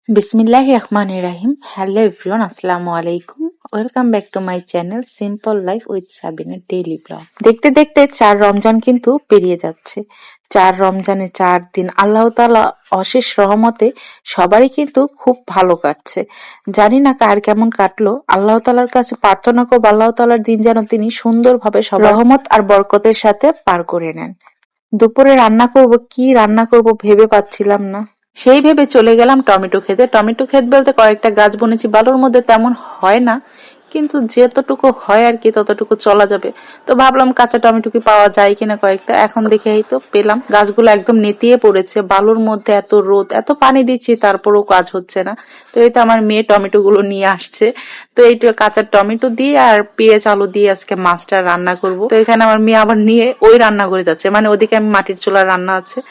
बिस्मिल्लाहिर्रहमानिर्रहीम। Hello everyone, अस्सलामु আলাইকুম। Welcome back to my channel simple life with Sabina daily blog. দেখতে দেখতে 4 রমজান কিন্তু পেরিয়ে যাচ্ছে। 4 রমজানে 4 দিন আল্লাহ তাআলা অশেষ রহমতে সবারই কিন্তু খুব ভালো কাটছে। জানি না কার কেমন কাটলো। আল্লাহ তাআলার কাছে প্রার্থনা করব আল্লাহ তাআলার দিন যেন তিনি সুন্দরভাবে সবার রহমত আর বরকতের সাথে পার করে নেন। দুপুরে কি রান্না করব ভেবে পাচ্ছিলাম না। সেই ভেবে চলে গেলাম টমেটো খেতে। টমেটো ক্ষেত বলতে কয়েকটা গাছ বুনেছি, বালুর মধ্যে তেমন হয় না, কিন্তু যতটুকু হয় আর কি ততটুকু চলা যাবে। তো ভাবলাম কাঁচা টমেটো কি পাওয়া যায় কিনা কয়েকটা, এখন দেখে এই তো পেলাম। গাছগুলো একদম নেতিয়ে পড়েছে, বালুর মধ্যে এত রোদ, এত পানি দিচ্ছি তারপরেও কাজ হচ্ছে না। তো এই তো আমার মেয়ে টমেটো গুলো নিয়ে আসছে। তো এইটা কাঁচা টমেটো দিয়ে আর পেঁয়াজ আলু দিয়ে আজকে মাছটা রান্না করব। তো এখানে আমার মেয়ে আবার নিয়ে ওই রান্না করে যাচ্ছে, মানে ওদিকে আমি মাটির চুলার রান্না আছে,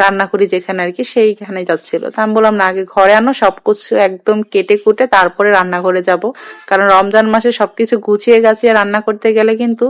রান্না করি যেখানে আর কি, সেইখানে যাচ্ছিল। তো আমি বললাম না, আগে ঘরে আনো, সবকিছু একদম কেটে কুটে তারপরে রান্নাঘরে যাব, কারণ রমজান মাসে সবকিছু গুছিয়ে গাছিয়ে রান্না করতে গেলে কিন্তু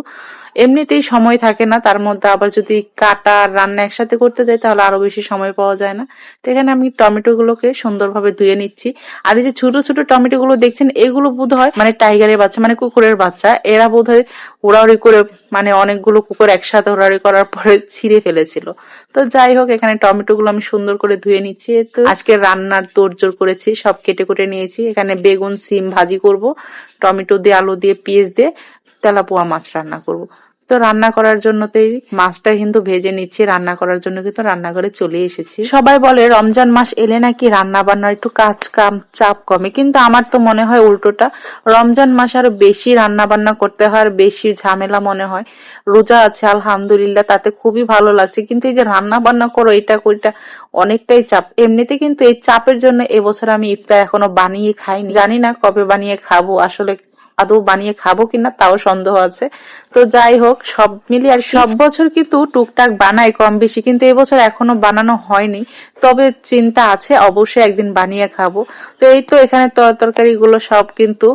এমনিতেই সময় থাকে না, তার মধ্যে আবার যদি কাটা আর রান্না একসাথে করতে যাই তাহলে আরো বেশি সময় পাওয়া যায় না। তো এখানে আমি টমেটো গুলোকে সুন্দরভাবে ধুয়ে নিচ্ছি। আর এই যে ছোট ছোট টমেটো গুলো দেখছেন, এগুলো বোধ হয় মানে টাইগারের বাচ্চা, মানে কুকুরের বাচ্চা, এরা বোধ হয় উড়াউড়ি করে, মানে অনেকগুলো কুকুর একসাথে উড়াউড়ি করার পরে ছিঁড়ে ফেলেছিল। তো যাই হোক, এখানে টমেটো গুলো আমি সুন্দর করে ধুয়ে নিচ্ছি। তো আজকে রান্নার তোড়জোড় করেছি, সব কেটে কুটে নিয়েছি। এখানে বেগুন সিম ভাজি করব, টমেটো দিয়ে আলু দিয়ে পেঁয়াজ দিয়ে তেলাপোয়া মাছ রান্না করব। তো রান্না করার জন্যতেই মাছটা কিন্তু ভেজে নিচ্ছি, রান্না করার জন্য কিন্তু রান্নাঘরে চলে এসেছি। সবাই বলে রমজান মাস এলে নাকি রান্না বান্নার একটু কাজ কাম চাপ কমে, কিন্তু আমার তো মনে হয় উল্টোটা। রমজান মাস আরো বেশি রান্না বান্না করতে হয়, আর বেশি ঝামেলা মনে হয়। রোজা আছে আলহামদুলিল্লাহ, তাতে খুবই ভালো লাগছে, কিন্তু এই যে রান্না বান্না করো এটা ওইটা অনেকটাই চাপ। এমনিতে কিন্তু এই চাপের জন্য এবছর আমি ইফতার এখনো বানিয়ে খাইনি, জানি না কবে বানিয়ে খাবো, আসলে আদৌ বানিয়ে খাবো কিনা তাও সন্দেহ আছে। তো যাই হোক, সব মিলিয়ে আর সব বছর কিন্তু টুকটাক বানাই কম বেশি, কিন্তু এবছর এখনো বানানো হয়নি। তবে চিন্তা আছে অবশ্যই একদিন বানিয়ে খাবো। তো এই তো এখানে তরকারি গুলো সব কিন্তু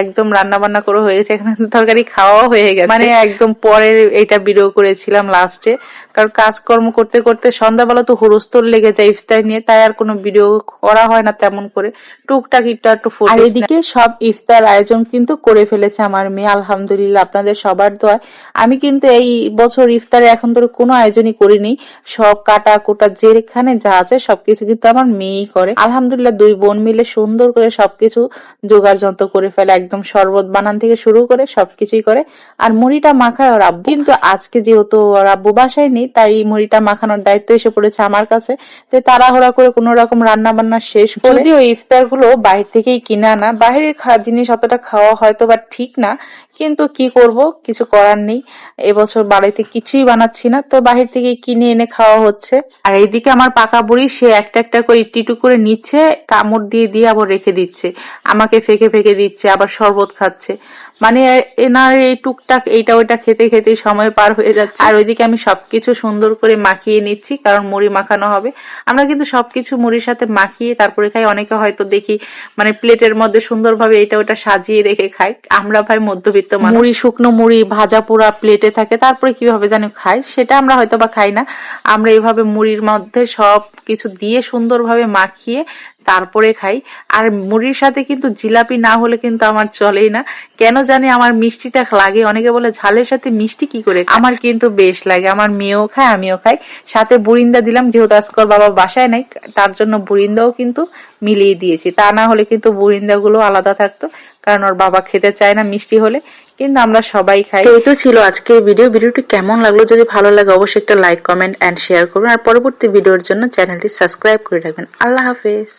একদম রান্না বান্না করে হয়ে গেছে। এখানে তরকারি খাওয়াও হয়ে গেছে, মানে একদম পরের এইটা ভিডিও করেছিলাম লাস্টে, কারণ কাজকর্ম করতে করতে সন্ধ্যাবেলা তো হুড়স্থুল লেগে যায় ইফতার নিয়ে, তাই আর কোনো ভিডিও করা হয় না তেমন করে, টুকটাক একটু ফটো। আর এদিকে সব ইফতার আয়োজন কিন্তু করে ফেলেছে আমার মেয়ে, আলহামদুলিল্লাহ আপনাদের সবার দোয়ায়। আমি কিন্তু এই বছর ইফতারে এখন ধরে কোনো আয়োজনই করিনি, সব কাটা কোটা যেখানে যা আছে সবকিছু কিন্তু আমার মেয়েই করে। আলহামদুলিল্লাহ 2 বোন মিলে সুন্দর করে সবকিছু জোগাড় যন্ত্র করে ফেলে, একদম শরবত বানান থেকে শুরু করে সবকিছুই করে। আর মুড়িটা মাখায় ওর আব্বু, কিন্তু আজকে যেহেতু ওর আব্বু বাসায় নেই তাই মুড়িটা মাখানোর দায়িত্ব এসে পড়েছে আমার কাছে। তো তাড়াহুড়া করে কোনো রকম রান্না বান্না শেষ করে, যদিও ইফতার গুলো বাইরে থেকেই কিনে আনা, বাইরের জিনিস অতটা খাওয়া হয়তো বা ঠিক না, কিন্তু কি করব, কিছু করার নেই। এবছর বাড়িতে কিছুই বানাচ্ছি না, তো বাহির থেকে কিনে এনে খাওয়া হচ্ছে। আর এইদিকে আমার পাকা বুড়ি, সে একটা একটা করে একটু করে নিচ্ছে, কামড় দিয়ে দিয়ে আবার রেখে দিচ্ছে, আমাকে ফেকে ফেকে দিচ্ছে, আবার শরবত খাচ্ছে। মানে এনার এই টুকটাক এইটা ওইটা খেতে খেতে সময় পার হয়ে যাচ্ছে। আর ওইদিকে আমি সবকিছু সুন্দর করে মাখিয়ে নিচ্ছি, কারণ মুড়ি মাখানো হবে। আমরা কিন্তু সবকিছু মুড়ির সাথে মাখিয়ে তারপরে খাই। অনেকে হয়তো দেখি মানে প্লেটের মধ্যে সুন্দরভাবে এটা ওটা সাজিয়ে রেখে খাই, আমরা ভাই মধ্যবিত্ত মানুষ, মুড়ি শুকনো মুড়ি ভাজা পোড়া প্লেটে থাকে, তারপরে কিভাবে জানি খাই, সেটা আমরা হয়তো বা খাই না। আমরা এইভাবে মুড়ির মধ্যে সব কিছু দিয়ে সুন্দরভাবে মাখিয়ে তারপরে খাই। আর মুড়ির সাথে কিন্তু জিলাপি না হলে কিন্তু আমার চলেই না, কেন জানি আমার মিষ্টিটা লাগে। অনেকে বলে ঝালের সাথে মিষ্টি কি করে, আমার কিন্তু বেশ লাগে। আমার মেয়েও খায়, আমিও খাই। সাথে বুরিন্দা দিলাম, যেহেতু আজকাল বাবা বাসায় নাই, তার জন্য বুরিন্দাও কিন্তু মিলিয়ে দিয়েছি, তা না হলে কিন্তু বুরিন্দা গুলো আলাদা থাকতো, কারণ ওর বাবা খেতে চায় না মিষ্টি হলে, কিন্তু আমরা সবাই খাই। তো এই তো ছিল আজকের ভিডিওটি কেমন লাগলো, যদি ভালো লাগে অবশ্যই একটা লাইক কমেন্ট এন্ড শেয়ার করবেন, আর পরবর্তী ভিডিওর জন্য চ্যানেলটি সাবস্ক্রাইব করে রাখবেন। আল্লাহ হাফেজ।